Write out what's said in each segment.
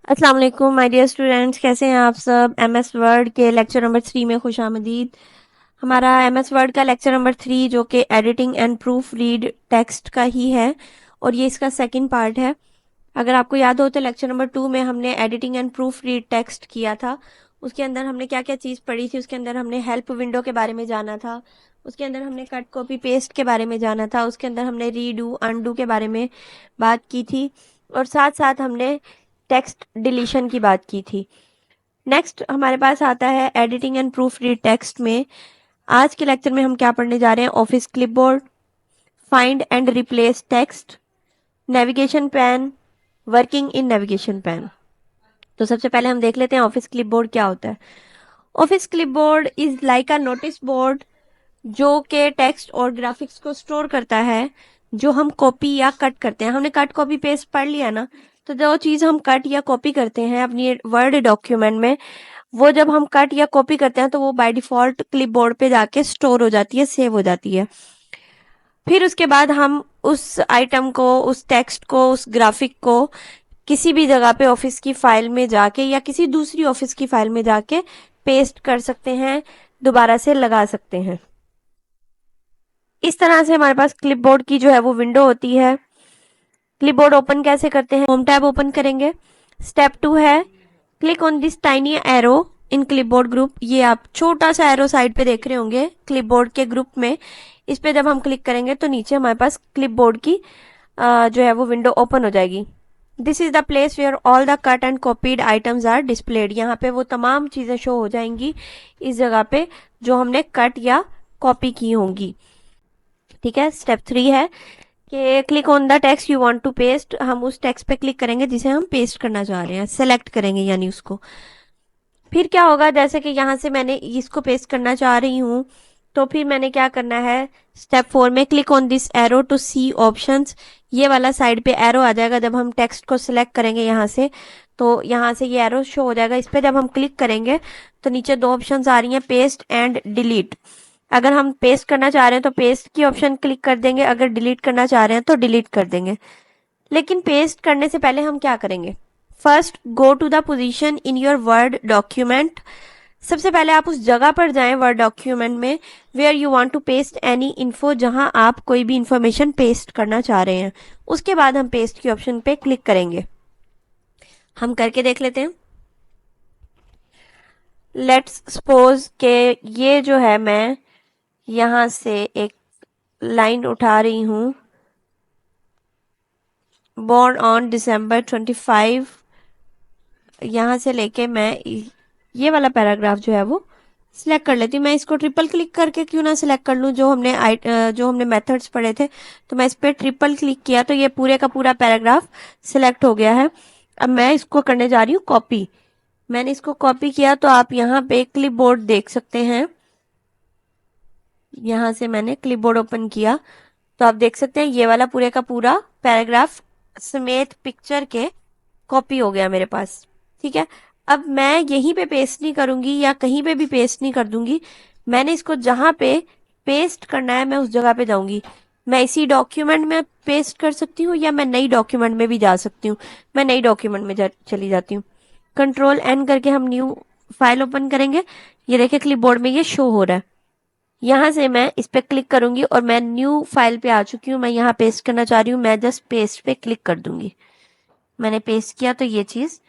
अस्सलाम वालेकुम my dear students, कैसे हैं आप सब। एमएस वर्ड के लेक्चर नंबर 3 में खुशामदीद। हमारा एमएस वर्ड का लेक्चर नंबर 3 जो कि editing and proof read text का ही है और ये इसका सेकंड पार्ट है। अगर आपको याद हो तो लेक्चर नंबर 2 में हमने editing and proof read text किया था। उसके अंदर हमने क्या क्या चीज़ पढ़ी थी। उसके अंदर हमने हेल्प विंडो के बारे में जाना था। उसके अंदर हमने कट कॉपी पेस्ट के बारे में जाना था। उसके अंदर हमने रीडू अनडू के बारे में बात की थी और साथ साथ हमने टेक्स्ट डिलीशन की बात की थी। नेक्स्ट हमारे पास आता है editing and proof read text में। आज के लेक्चर में हम क्या पढ़ने जा रहे हैं? Office clipboard, find and replace text, navigation pane, working in navigation pan. तो सबसे पहले हम देख लेते हैं ऑफिस क्लिपबोर्ड क्या होता है। Office clipboard is like a notice board जो के टेक्स्ट और ग्राफिक्स को स्टोर करता है जो हम कॉपी या कट करते हैं। हमने कट कॉपी पेस्ट पढ़ लिया ना, तो जो चीज़ हम कट या कॉपी करते हैं अपनी वर्ड डॉक्यूमेंट में, वो जब हम कट या कॉपी करते हैं तो वो बाय डिफॉल्ट क्लिपबोर्ड पे जाके स्टोर हो जाती है, सेव हो जाती है। फिर उसके बाद हम उस आइटम को, उस टेक्स्ट को, उस ग्राफिक को किसी भी जगह पे ऑफिस की फाइल में जाके या किसी दूसरी ऑफिस की फाइल में जाके पेस्ट कर सकते हैं, दोबारा से लगा सकते हैं। इस तरह से हमारे पास क्लिपबोर्ड की जो है वो विंडो होती है। क्लिपबोर्ड ओपन कैसे करते हैं? होम टैब ओपन करेंगे। स्टेप 2 है click on this tiny arrow in clipboard group. ये आप छोटा सा एरो साइड पे देख रहे होंगे क्लिपबोर्ड के ग्रुप में। इस पे जब हम क्लिक करेंगे तो नीचे हमारे पास क्लिपबोर्ड की जो है वो विंडो ओपन हो जाएगी। This is the place where all the cut and copied items are displayed. यहाँ पे वो तमाम चीजें शो हो जाएंगी इस जगह पे जो हमने कट या कॉपी की होंगी। ठीक है। स्टेप 3 है कि click on the text you want to paste. हम उस टेक्स्ट पे क्लिक करेंगे जिसे हम पेस्ट करना चाह रहे हैं, सेलेक्ट करेंगे यानी उसको। फिर क्या होगा, जैसे कि यहाँ से मैंने इसको पेस्ट करना चाह रही हूँ तो फिर मैंने क्या करना है, स्टेप 4 में click on this arrow to see options. ये वाला साइड पे एरो आ जाएगा जब हम टेक्स्ट को सिलेक्ट करेंगे यहाँ से, तो यहाँ से ये एरो शो हो जाएगा। इस पे जब हम क्लिक करेंगे तो नीचे दो ऑप्शंस आ रही हैं, पेस्ट एंड डिलीट। अगर हम पेस्ट करना चाह रहे हैं तो पेस्ट की ऑप्शन क्लिक कर देंगे, अगर डिलीट करना चाह रहे हैं तो डिलीट कर देंगे। लेकिन पेस्ट करने से पहले हम क्या करेंगे? First go to the position in your word document. सबसे पहले आप उस जगह पर जाएं वर्ड डॉक्यूमेंट में where you want to paste any info, जहां आप कोई भी इंफॉर्मेशन पेस्ट करना चाह रहे हैं। उसके बाद हम पेस्ट की ऑप्शन पे क्लिक करेंगे। हम करके देख लेते हैं। लेट्स सपोज के ये जो है, मैं यहां से एक लाइन उठा रही हूं, बोर्न ऑन December 25। यहाँ से लेके मैं ये वाला पैराग्राफ जो है वो सिलेक्ट कर लेती हूँ। मैं इसको ट्रिपल क्लिक करके क्यों ना सिलेक्ट कर लूँ, जो हमने मेथड्स पढ़े थे। तो मैं इस पर ट्रिपल क्लिक किया तो ये पूरे का पूरा पैराग्राफ सिलेक्ट हो गया है। अब मैं इसको करने जा रही हूँ कॉपी। मैंने इसको कॉपी किया तो आप यहाँ पे क्लिपबोर्ड देख सकते हैं। यहाँ से मैंने क्लिपबोर्ड ओपन किया तो आप देख सकते हैं ये वाला पूरे का पूरा पैराग्राफ समेत पिक्चर के कॉपी हो गया मेरे पास। ठीक है। अब मैं यहीं पे पेस्ट नहीं करूंगी या कहीं पे भी पेस्ट नहीं कर दूंगी। मैंने इसको जहां पे पेस्ट करना है मैं उस जगह पे जाऊंगी। मैं इसी डॉक्यूमेंट में पेस्ट कर सकती हूँ या मैं नई डॉक्यूमेंट में भी जा सकती हूँ। मैं नई डॉक्यूमेंट में चली जाती हूँ। कंट्रोल एन करके हम न्यू फाइल ओपन करेंगे। ये देखिए क्लिपबोर्ड में ये शो हो रहा है। यहाँ से मैं इस पे क्लिक करूंगी और मैं न्यू फाइल पे आ चुकी हूँ। मैं यहाँ पेस्ट करना चाह रही हूँ, मैं जस्ट पेस्ट पे क्लिक कर दूंगी। मैंने पेस्ट किया तो ये चीज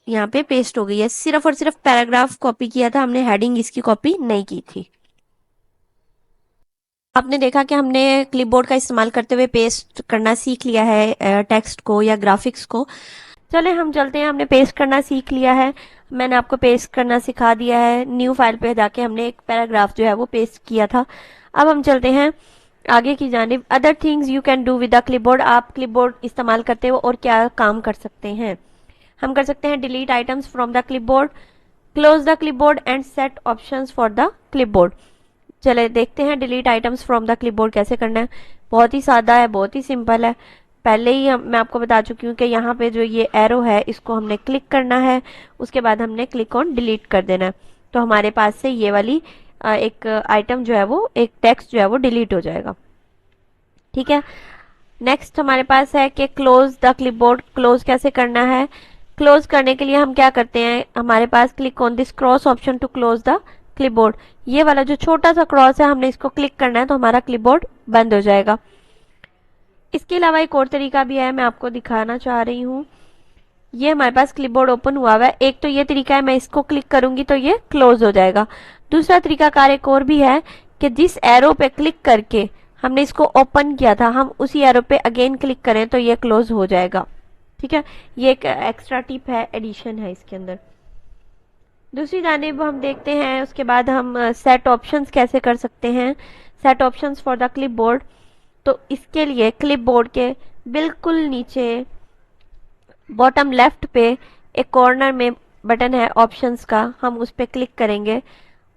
यहाँ पे पेस्ट हो गई है। सिर्फ और सिर्फ पैराग्राफ कॉपी किया था हमने, हेडिंग इसकी कॉपी नहीं की थी। आपने देखा कि हमने क्लिपबोर्ड का इस्तेमाल करते हुए पेस्ट करना सीख लिया है टेक्स्ट को या ग्राफिक्स को। चले हम चलते हैं। हमने पेस्ट करना सीख लिया है, मैंने आपको पेस्ट करना सिखा दिया है। न्यू फाइल पे जाके हमने एक पैराग्राफ जो है वो पेस्ट किया था। अब हम चलते हैं आगे की जानिब। Other things you can do with the clipboard. आप क्लिपबोर्ड इस्तेमाल करते हो और क्या काम कर सकते हैं? हम कर सकते हैं delete items from the clipboard, close the clipboard and set options for the clipboard. चले देखते हैं delete items from the clipboard कैसे करना है। बहुत ही सादा है, बहुत ही सिंपल है। पहले ही मैं आपको बता चुकी हूँ कि यहाँ पे जो ये एरो है इसको हमने क्लिक करना है, उसके बाद हमने क्लिक ऑन डिलीट कर देना है। तो हमारे पास से ये वाली एक आइटम जो है वो, एक टेक्स्ट जो है वो डिलीट हो जाएगा। ठीक है। नेक्स्ट हमारे पास है कि क्लोज द क्लिपबोर्ड। क्लोज कैसे करना है? क्लोज करने के लिए हम क्या करते हैं, हमारे पास click on this cross option to close the clipboard. ये वाला जो छोटा सा क्रॉस है हमने इसको क्लिक करना है तो हमारा क्लिपबोर्ड बंद हो जाएगा। इसके अलावा एक और तरीका भी है, मैं आपको दिखाना चाह रही हूँ। ये हमारे पास क्लिपबोर्ड ओपन हुआ हुआ है। एक तो ये तरीका है, मैं इसको क्लिक करूंगी तो ये क्लोज हो जाएगा। दूसरा तरीका कार एक और भी है कि जिस एरो पे क्लिक करके हमने इसको ओपन किया था, हम उसी एरो पे अगेन क्लिक करें तो ये क्लोज हो जाएगा। ठीक है, ये एक एक्स्ट्रा टिप है, एडिशन है इसके अंदर। दूसरी जानिब हम देखते हैं उसके बाद हम सेट ऑप्शंस कैसे कर सकते हैं। Set options for the clipboard, तो इसके लिए क्लिपबोर्ड के बिल्कुल नीचे बॉटम लेफ्ट पे एक कॉर्नर में बटन है ऑप्शंस का, हम उस पर क्लिक करेंगे।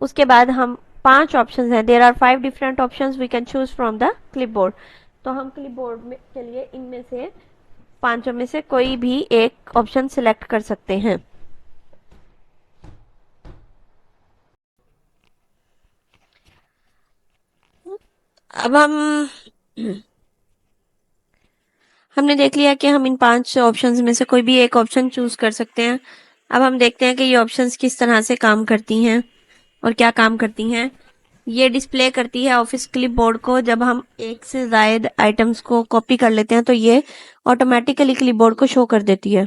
उसके बाद हम 5 ऑप्शंस हैं, there are 5 different options we can choose from the clipboard. तो हम क्लिपबोर्ड में के लिए इनमें से 5 में से कोई भी एक ऑप्शन सिलेक्ट कर सकते हैं। अब हमने देख लिया कि हम इन 5 ऑप्शंस में से कोई भी एक ऑप्शन चूज कर सकते हैं। अब हम देखते हैं कि ये ऑप्शंस किस तरह से काम करती हैं और क्या काम करती हैं। ये डिस्प्ले करती है ऑफिस क्लिपबोर्ड को। जब हम एक से ज्यादा आइटम्स को कॉपी कर लेते हैं तो ये ऑटोमेटिकली क्लिपबोर्ड को शो कर देती है।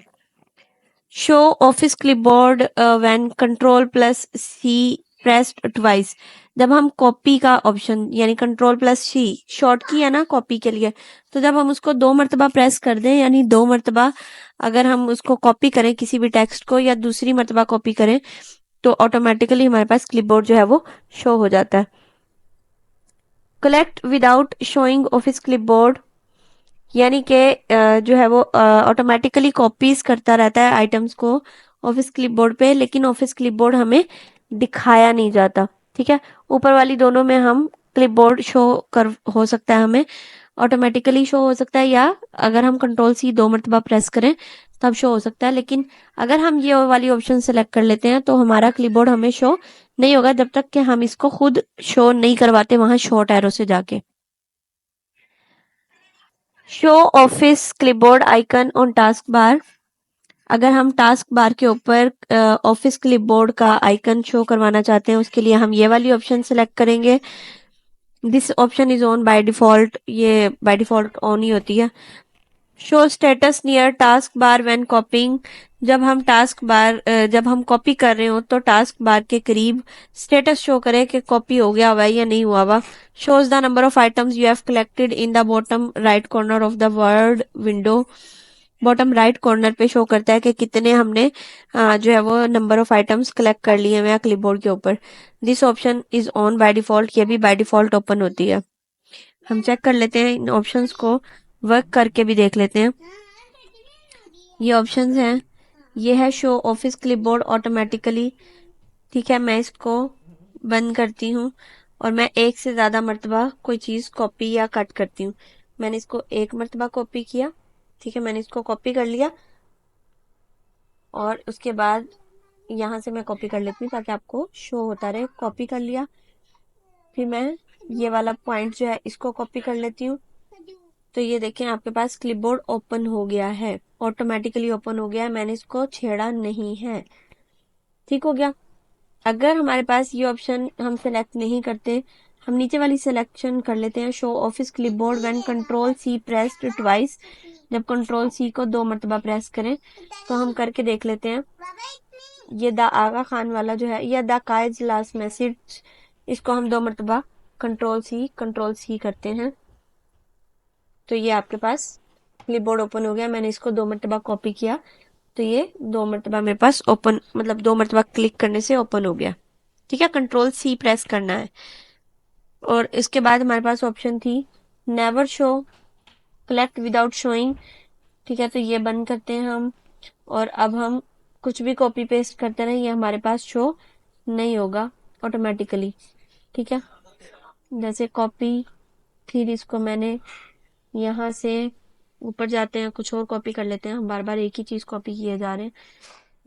Show office clipboard when control plus C pressed twice. जब हम कॉपी का ऑप्शन यानी कंट्रोल प्लस सी शॉर्ट की है ना कॉपी के लिए, तो जब हम उसको 2 मरतबा प्रेस कर दें, यानी 2 मरतबा अगर हम उसको कॉपी करें किसी भी टेक्स्ट को या दूसरी मरतबा कॉपी करें तो ऑटोमेटिकली हमारे पास क्लिपबोर्ड जो है वो शो हो जाता है। Collect without showing office clipboard, यानी कि जो है वो ऑटोमेटिकली कॉपीज करता रहता है आइटम्स को ऑफिस क्लिपबोर्ड पे, लेकिन ऑफिस क्लिपबोर्ड हमें दिखाया नहीं जाता। ठीक है, ऊपर वाली दोनों में हम क्लिपबोर्ड शो कर हो सकता है, हमें ऑटोमेटिकली शो हो सकता है, या अगर हम कंट्रोल सी 2 मरतबा प्रेस करें तब शो हो सकता है। लेकिन अगर हम ये वाली ऑप्शन सेलेक्ट कर लेते हैं तो हमारा क्लिपबोर्ड हमें शो नहीं होगा जब तक कि हम इसको खुद शो नहीं करवाते वहां शॉर्ट एरो से जाके। Show office clipboard icon on task bar, अगर हम टास्क बार के ऊपर ऑफिस क्लिपबोर्ड का आइकन शो करवाना चाहते हैं उसके लिए हम ये वाली ऑप्शन सेलेक्ट करेंगे। This option is on by default, ये बाय डिफॉल्ट ऑन ही होती है। Show status near task bar when कॉपिंग, जब हम कॉपी कर रहे हो तो टास्क बार के करीब स्टेटस शो करे कि कॉपी हो गया हुआ है या नहीं हुआ हुआ। Shows the number of items you have collected in the bottom right corner of the word window, bottom right corner पे शो करता है कि कितने हमने जो है वो नंबर ऑफ आइटम्स कलेक्ट कर लिए हैं क्लिपबोर्ड के ऊपर। This option is on by default, ये भी बाय डिफॉल्ट ओपन होती है। हम चेक कर लेते हैं इन ऑप्शंस को, वर्क करके भी देख लेते हैं। ये ऑप्शंस हैं, ये है शो ऑफिस क्लिपबोर्ड ऑटोमेटिकली। ठीक है, मैं इसको बंद करती हूँ और मैं एक से ज्यादा मरतबा कोई चीज कॉपी या कट करती हूँ। मैंने इसको एक मरतबा कॉपी किया, ठीक है, मैंने इसको कॉपी कर लिया और उसके बाद यहाँ से मैं कॉपी कर लेती हूँ ताकि आपको शो होता रहे। कॉपी कर लिया, फिर मैं ये वाला पॉइंट जो है इसको कॉपी कर लेती हूँ, तो ये देखें आपके पास क्लिपबोर्ड ओपन हो गया है, ऑटोमेटिकली ओपन हो गया है, मैंने इसको छेड़ा नहीं है। ठीक हो गया। अगर हमारे पास ये ऑप्शन हम सेलेक्ट नहीं करते, हम नीचे वाली सिलेक्शन कर लेते हैं, show office clipboard when control C pressed twice, जब कंट्रोल सी को 2 मरतबा प्रेस करें, तो हम करके देख लेते हैं। ये द आगा खान वाला जो है, या द काइज लास्ट मैसेज, इसको हम 2 मरतबा कंट्रोल सी करते हैं तो ये आपके पास क्लिपबोर्ड ओपन हो गया। मैंने इसको 2 मरतबा कॉपी किया तो ये 2 मरतबा मेरे पास ओपन, मतलब 2 मरतबा क्लिक करने से ओपन हो गया। ठीक है, कंट्रोल सी प्रेस करना है। और इसके बाद हमारे पास ऑप्शन थी never show collect without showing. ठीक है, तो ये बंद करते हैं हम, और अब हम कुछ भी कॉपी पेस्ट करते रहे, ये हमारे पास शो नहीं होगा ऑटोमेटिकली। ठीक है, जैसे कॉपी, फिर इसको मैंने यहाँ से ऊपर जाते हैं, कुछ और कॉपी कर लेते हैं, हम बार बार एक ही चीज कॉपी किए जा रहे हैं।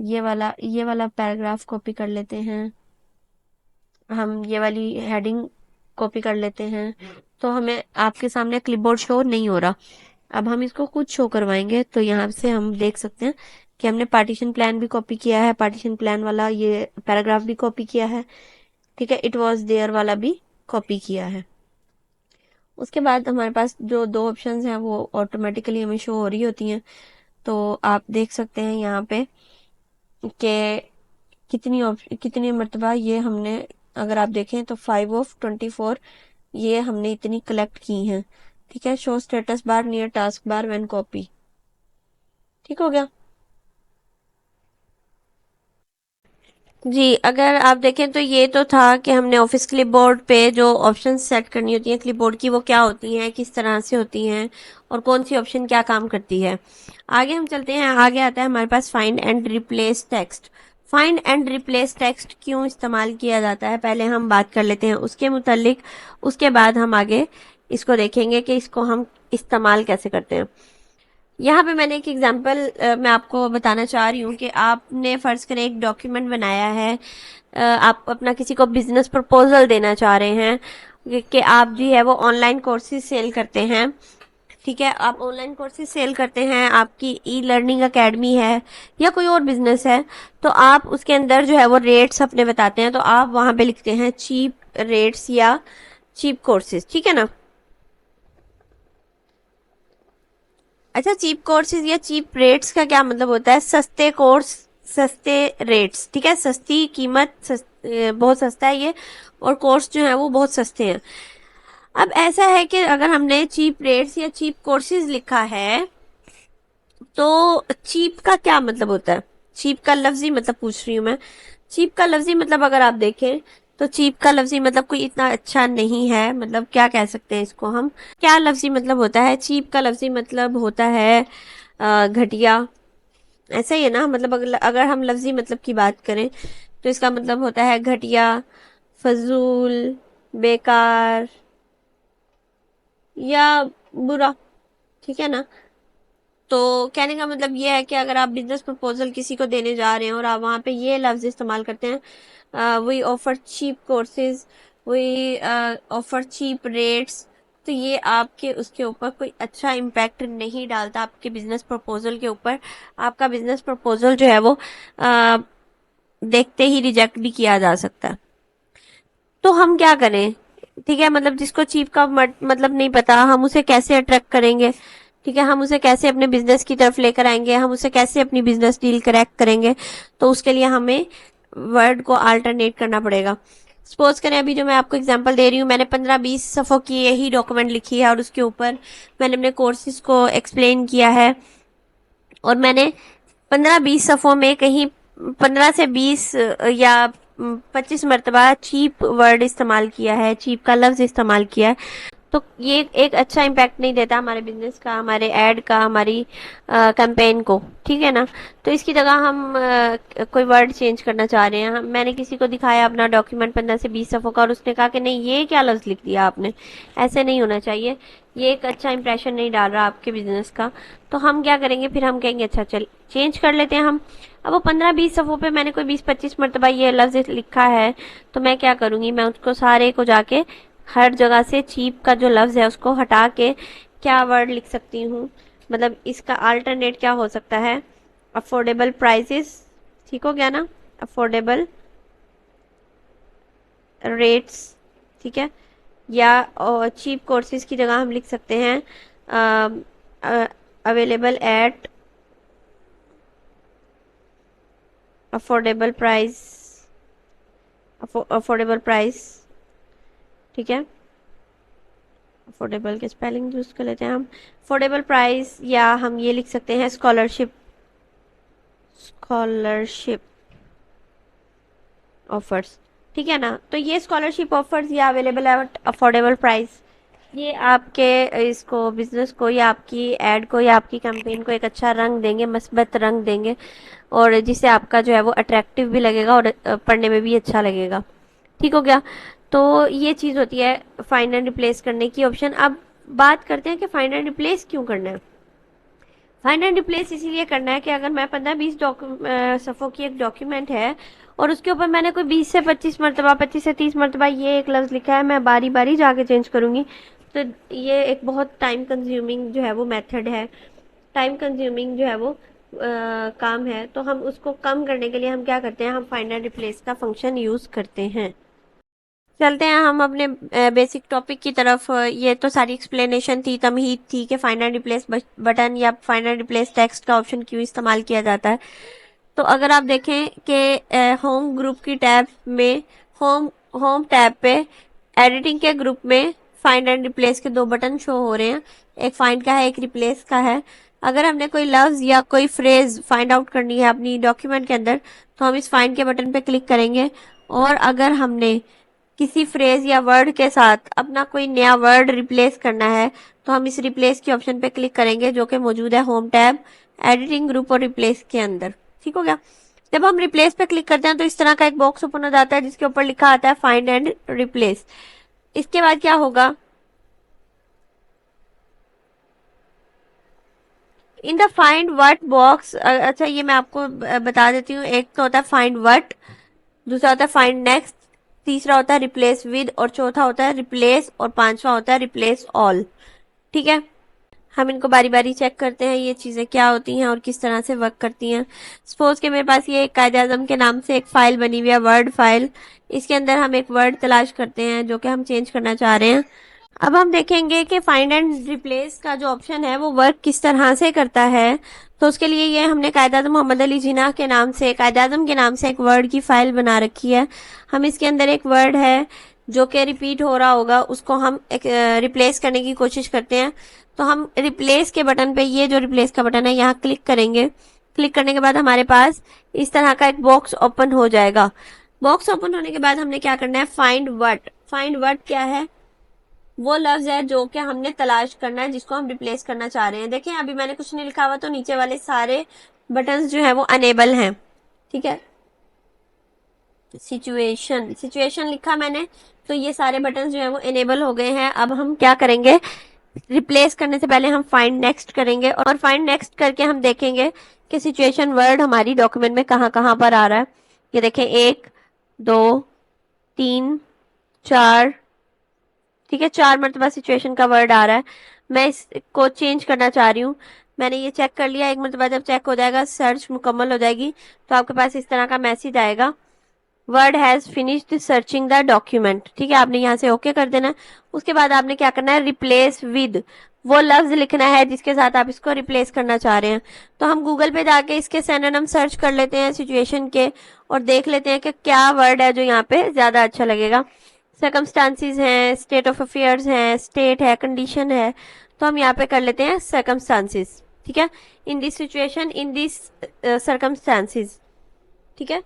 ये वाला पैराग्राफ कॉपी कर लेते हैं, हम ये वाली हेडिंग कॉपी कर लेते हैं, तो हमें आपके सामने क्लिपबोर्ड शो नहीं हो रहा। अब हम इसको खुद शो करवाएंगे, तो यहाँ से हम देख सकते हैं कि हमने पार्टीशन प्लान भी कॉपी किया है, पार्टीशन प्लान वाला ये पैराग्राफ भी कॉपी किया है, ठीक है, इट वॉज देयर वाला भी कॉपी किया है। उसके बाद हमारे पास जो दो ऑप्शंस हैं वो ऑटोमेटिकली हमें शो हो रही होती हैं। तो आप देख सकते हैं यहाँ पे कि कितनी मर्तबा ये हमने, अगर आप देखें तो 5/24 ये हमने इतनी कलेक्ट की हैं, ठीक है। Show status bar near task bar when copy, ठीक हो गया जी। अगर आप देखें तो ये तो था कि हमने ऑफिस क्लिपबोर्ड पे जो ऑप्शन सेट करनी होती हैं क्लिपबोर्ड की, वो क्या होती हैं, किस तरह से होती हैं, और कौन सी ऑप्शन क्या काम करती है। आगे हम चलते हैं, आगे आता है हमारे पास find and replace text. Find and replace text क्यों इस्तेमाल किया जाता है, पहले हम बात कर लेते हैं उसके मुतालिक, उसके बाद हम आगे इसको देखेंगे कि इसको हम इस्तेमाल कैसे करते हैं। यहाँ पे मैंने एक एग्जांपल मैं आपको बताना चाह रही हूँ कि आपने फ़र्ज़ करें एक डॉक्यूमेंट बनाया है, आप अपना किसी को बिजनेस प्रपोजल देना चाह रहे हैं कि आप जी है वो ऑनलाइन कोर्सेज सेल करते हैं, ठीक है। आप ऑनलाइन कोर्सेज सेल करते हैं, आपकी ई लर्निंग एकेडमी है या कोई और बिजनेस है, तो आप उसके अंदर जो है वो रेट्स अपने बताते हैं, तो आप वहाँ पे लिखते हैं चीप रेट्स या चीप कोर्सेज, ठीक है ना। अच्छा, चीप कोर्सेज या चीप रेट्स का क्या मतलब होता है, सस्ते कोर्स, सस्ते रेट्स, ठीक है, सस्ती कीमत, बहुत सस्ता है ये, और कोर्स जो है वो बहुत सस्ते हैं। अब ऐसा है कि अगर हमने चीप रेट्स या चीप कोर्सेज लिखा है तो चीप का क्या मतलब होता है, चीप का लफ्जी मतलब पूछ रही हूँ मैं। चीप का लफ्जी मतलब अगर आप देखें तो चीप का लफ्जी मतलब कोई इतना अच्छा नहीं है, मतलब क्या कह सकते हैं इसको हम, क्या लफ्जी मतलब होता है, चीप का लफ्जी मतलब होता है घटिया, ऐसा ही है ना। मतलब अगर हम लफ्जी मतलब की बात करें तो इसका मतलब होता है घटिया, फजूल, बेकार या बुरा, ठीक है ना। तो कहने का मतलब ये है कि अगर आप बिजनेस प्रपोजल किसी को देने जा रहे हैं और आप वहाँ पे ये लफ्ज इस्तेमाल करते हैं, we offer cheap courses, we offer cheap rates, तो ये आपके उसके ऊपर कोई अच्छा इम्पैक्ट नहीं डालता आपके बिजनेस प्रपोजल के ऊपर। आपका बिजनेस प्रपोजल जो है वो देखते ही रिजेक्ट भी किया जा सकता है। तो हम क्या करें, ठीक है, मतलब जिसको चीप का मतलब नहीं पता, हम उसे कैसे अट्रैक्ट करेंगे, ठीक है, हम उसे कैसे अपने बिजनेस की तरफ लेकर आएंगे, हम उसे कैसे अपनी बिजनेस डील क्रैक करेंगे, तो उसके लिए हमें वर्ड को अल्टरनेट करना पड़ेगा। सपोज करें अभी जो मैं आपको एग्जांपल दे रही हूँ, मैंने 15-20 सफ़ों की यही डॉक्यूमेंट लिखी है और उसके ऊपर मैंने अपने कोर्सेज को एक्सप्लेन किया है, और मैंने 15-20 सफ़ों में कहीं 15 से 20 या 25 मरतबा चीप वर्ड इस्तेमाल किया है, चीप का लफ्ज इस्तेमाल किया है, तो ये एक अच्छा इम्पैक्ट नहीं देता हमारे बिजनेस का, हमारे ऐड का, हमारी कैंपेन को, ठीक है ना। तो इसकी जगह हम कोई वर्ड चेंज करना चाह रहे हैं, मैंने किसी को दिखाया अपना डॉक्यूमेंट 15 से 20 सफ़ों का और उसने कहा कि नहीं ये क्या लफ्ज़ लिख दिया आपने, ऐसे नहीं होना चाहिए, ये एक अच्छा इंप्रेशन नहीं डाल रहा आपके बिजनेस का। तो हम क्या करेंगे फिर, हम कहेंगे अच्छा चल चेंज कर लेते हैं हम। अब वो 15-20 सफ़ों पे मैंने कोई 20-25 मरतबा ये लफ्ज़ लिखा है, तो मैं क्या करूँगी, मैं उसको सारे को जाके हर जगह से चीप का जो लफ्ज़ है उसको हटा के क्या वर्ड लिख सकती हूँ, मतलब इसका अल्टरनेट क्या हो सकता है, अफोर्डेबल प्राइसेस, ठीक हो गया ना, अफोर्डेबल रेट्स, ठीक है। या चीप कोर्सेज की जगह हम लिख सकते हैं available at affordable price, affordable price, ठीक है। अफोर्डेबल के स्पेलिंग यूज कर लेते हैं हम, अफोर्डेबल प्राइस, या हम ये लिख सकते हैं स्कॉलरशिप, स्कॉलरशिप ऑफर्स, ठीक है ना। तो ये स्कॉलरशिप ऑफर्स या अवेलेबल एट अफोर्डेबल प्राइस, ये आपके इसको बिजनेस को या आपकी एड को या आपकी कैंपेन को एक अच्छा रंग देंगे, मस्बत रंग देंगे, और जिससे आपका जो है वो अट्रैक्टिव भी लगेगा और पढ़ने में भी अच्छा लगेगा, ठीक हो गया। तो ये चीज़ होती है फाइंड एंड रिप्लेस करने की ऑप्शन। अब बात करते हैं कि फाइंड एंड रिप्लेस क्यों करना है। फाइंड एंड रिप्लेस इसीलिए करना है कि अगर मैं 15-20 सफ़ों की एक डॉक्यूमेंट है और उसके ऊपर मैंने कोई 20 से 25 मरतबा, 25 से 30 मरतबा ये एक लफ्ज़ लिखा है, मैं बारी बारी जाके चेंज करूँगी, तो ये एक बहुत टाइम कंज्यूमिंग जो है वो मेथड है, टाइम कंज्यूमिंग जो है वो काम है, तो हम उसको कम करने के लिए हम क्या करते हैं, हम फाइंड एंड रिप्लेस का फंक्शन यूज करते हैं। चलते हैं हम अपने बेसिक टॉपिक की तरफ। ये तो सारी एक्सप्लेनेशन थी, तमहीद थी कि फाइंड एंड रिप्लेस बटन या फाइंड एंड रिप्लेस टेक्स्ट का ऑप्शन क्यों इस्तेमाल किया जाता है। तो अगर आप देखें कि होम ग्रुप की टैब में, होम होम टैब पे एडिटिंग के ग्रुप में फाइंड एंड रिप्लेस के दो बटन शो हो रहे हैं, एक फाइंड का है, एक रिप्लेस का है। अगर हमने कोई लफ्ज या कोई फ्रेज फाइंड आउट करनी है अपनी डॉक्यूमेंट के अंदर, तो हम इस फाइंड के बटन पे क्लिक करेंगे। और अगर हमने किसी फ्रेज या वर्ड के साथ अपना कोई नया वर्ड रिप्लेस करना है, तो हम इस रिप्लेस के ऑप्शन पे क्लिक करेंगे, जो कि मौजूद है होम टैब, एडिटिंग ग्रुप और रिप्लेस के अंदर। ठीक हो गया। जब हम रिप्लेस पे क्लिक करते हैं तो इस तरह का एक बॉक्स ओपन हो जाता है जिसके ऊपर लिखा आता है फाइंड एंड रिप्लेस। इसके बाद क्या होगा, in the find what box, अच्छा ये मैं आपको बता देती हूँ। एक तो होता है फाइंड व्हाट, दूसरा होता है फाइंड नेक्स्ट, तीसरा होता है रिप्लेस विद, और चौथा होता है रिप्लेस, और पांचवा होता है रिप्लेस ऑल। ठीक है, हम इनको बारी बारी चेक करते हैं ये चीजें क्या होती हैं और किस तरह से वर्क करती हैं। सपोज के मेरे पास ये एक कायदे आजम के नाम से एक फाइल बनी हुई है, वर्ड फाइल। इसके अंदर हम एक वर्ड तलाश करते हैं जो कि हम चेंज करना चाह रहे हैं। अब हम देखेंगे कि फाइंड एंड रिप्लेस का जो ऑप्शन है वो वर्क किस तरह से करता है। तो उसके लिए ये हमने कायदे आजम मोहम्मद अली जिन्ना के नाम से, कायदे आजम के नाम से एक वर्ड की फाइल बना रखी है। हम इसके अंदर एक वर्ड है जो कि रिपीट हो रहा होगा, उसको हम रिप्लेस करने की कोशिश करते हैं। तो हम रिप्लेस के बटन पे, ये जो रिप्लेस का बटन है, यहाँ क्लिक करेंगे। क्लिक करने के बाद हमारे पास इस तरह का एक बॉक्स ओपन हो जाएगा। बॉक्स ओपन होने के बाद हमने क्या करना है, फाइंड व्हाट। फाइंड व्हाट क्या है, वो लफ्ज है जो कि हमने तलाश करना है, जिसको हम रिप्लेस करना चाह रहे हैं। देखें अभी मैंने कुछ नहीं लिखा हुआ, तो नीचे वाले सारे बटन्स जो है वो अनेबल हैं। ठीक है, सिचुएशन, सिचुएशन लिखा मैंने, तो ये सारे बटन जो है वो इनेबल हो गए हैं। अब हम क्या करेंगे, रिप्लेस करने से पहले हम फाइंड नेक्स्ट करेंगे, और फाइंड नेक्स्ट करके हम देखेंगे कि सिचुएशन वर्ड हमारी डॉक्यूमेंट में कहाँ कहाँ पर आ रहा है। ये देखें, 1 2 3 4, ठीक है, 4 मरतबा सिचुएशन का वर्ड आ रहा है। मैं इसको चेंज करना चाह रही हूँ। मैंने ये चेक कर लिया। एक मरतबा जब चेक हो जाएगा, सर्च मुकम्मल हो जाएगी, तो आपके पास इस तरह का मैसेज आएगा, word has finished searching the document. ठीक है, आपने यहाँ से ओके कर देना है। उसके बाद आपने क्या करना है, रिप्लेस विद, वो लफ्ज लिखना है जिसके साथ आप इसको रिप्लेस करना चाह रहे हैं। तो हम गूगल पे जाके इसके सिनोनिम सर्च कर लेते हैं सिचुएशन के, और देख लेते हैं कि क्या वर्ड है जो यहाँ पे ज्यादा अच्छा लगेगा। सर्कमस्टांसिस हैं, स्टेट ऑफ अफेयर्स हैं, स्टेट है, कंडीशन है, तो हम यहाँ पे कर लेते हैं सर्कमस्टांसिस। ठीक है, in this situation, in this circumstances. ठीक है,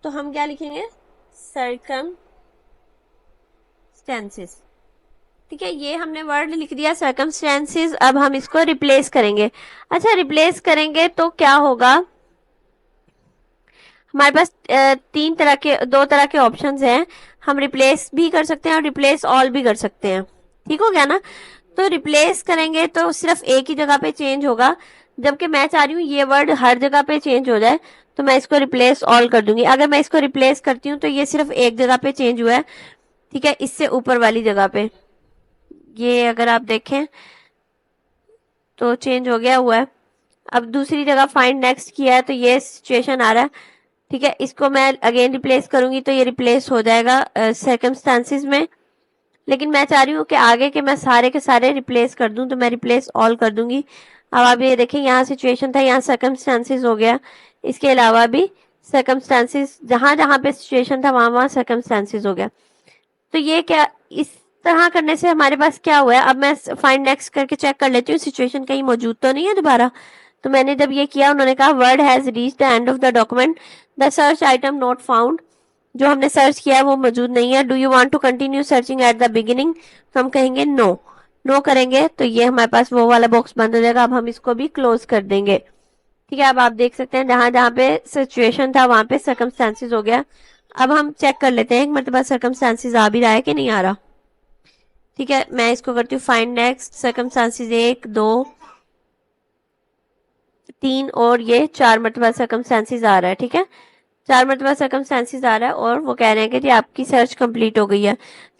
तो हम क्या लिखेंगे, सर्कमस्टेंसेस। ठीक है, ये हमने वर्ड लिख दिया सर्कमस्टेंसेस। अब हम इसको रिप्लेस करेंगे। अच्छा, रिप्लेस करेंगे तो क्या होगा, हमारे पास दो तरह के ऑप्शंस हैं। हम रिप्लेस भी कर सकते हैं और रिप्लेस ऑल भी कर सकते हैं। ठीक हो गया ना। तो रिप्लेस करेंगे तो सिर्फ एक ही जगह पे चेंज होगा, जबकि मैं चाह रही हूँ ये वर्ड हर जगह पे चेंज हो जाए, तो मैं इसको रिप्लेस ऑल कर दूंगी। अगर मैं इसको रिप्लेस करती हूँ तो ये सिर्फ एक जगह पे चेंज हुआ है। ठीक है, इससे ऊपर वाली जगह पे, ये अगर आप देखें तो चेंज हो गया हुआ है। अब दूसरी जगह फाइंड नेक्स्ट किया है तो ये सिचुएशन आ रहा है। ठीक है, इसको मैं अगेन रिप्लेस करूंगी तो ये रिप्लेस हो जाएगा सर्कमस्टांसिस में। लेकिन मैं चाह रही हूँ कि आगे के मैं सारे के सारे रिप्लेस कर दूं, तो मैं रिप्लेस ऑल कर दूंगी। अब आप ये देखें, यहाँ सिचुएशन था, यहाँ सर्कमस्टांसिस हो गया। इसके अलावा भी सर्कमस्टांसिस, जहां जहां पे सिचुएशन था वहां वहां सर्कमस्टांसिस हो गया। तो ये क्या, इस तरह करने से हमारे पास क्या हुआ है, अब मैं फाइंड नेक्स्ट करके चेक कर लेती हूँ सिचुएशन कहीं मौजूद तो नहीं है दोबारा। तो मैंने जब ये किया, उन्होंने कहा word has reach the end of the document, the search item not found, जो हमने सर्च किया है वो मौजूद नहीं है। Do you want to continue searching at the beginning, तो हम कहेंगे नो। नो करेंगे तो ये हमारे पास वो वाला बॉक्स बंद हो जाएगा। अब हम इसको भी क्लोज कर देंगे। ठीक है, अब आप देख सकते हैं जहां जहां पे सिचुएशन था वहां पे सर्कमस्टांसिस हो गया। अब हम चेक कर लेते हैं एक मरतबा सर्कमस्टांसिस आ भी रहा है कि नहीं आ रहा। ठीक है, मैं इसको करती हूँ फाइंड नेक्स्ट, सर्कमस्टांसिस 1 2 3 और ये 4 मरतबा सर्कमस्टांसिस आ रहा है। ठीक है, 4 मरतबा सर्कमस्टांसिस आ रहा है और वो कह रहे हैं कि जी आपकी सर्च कंप्लीट हो गई है।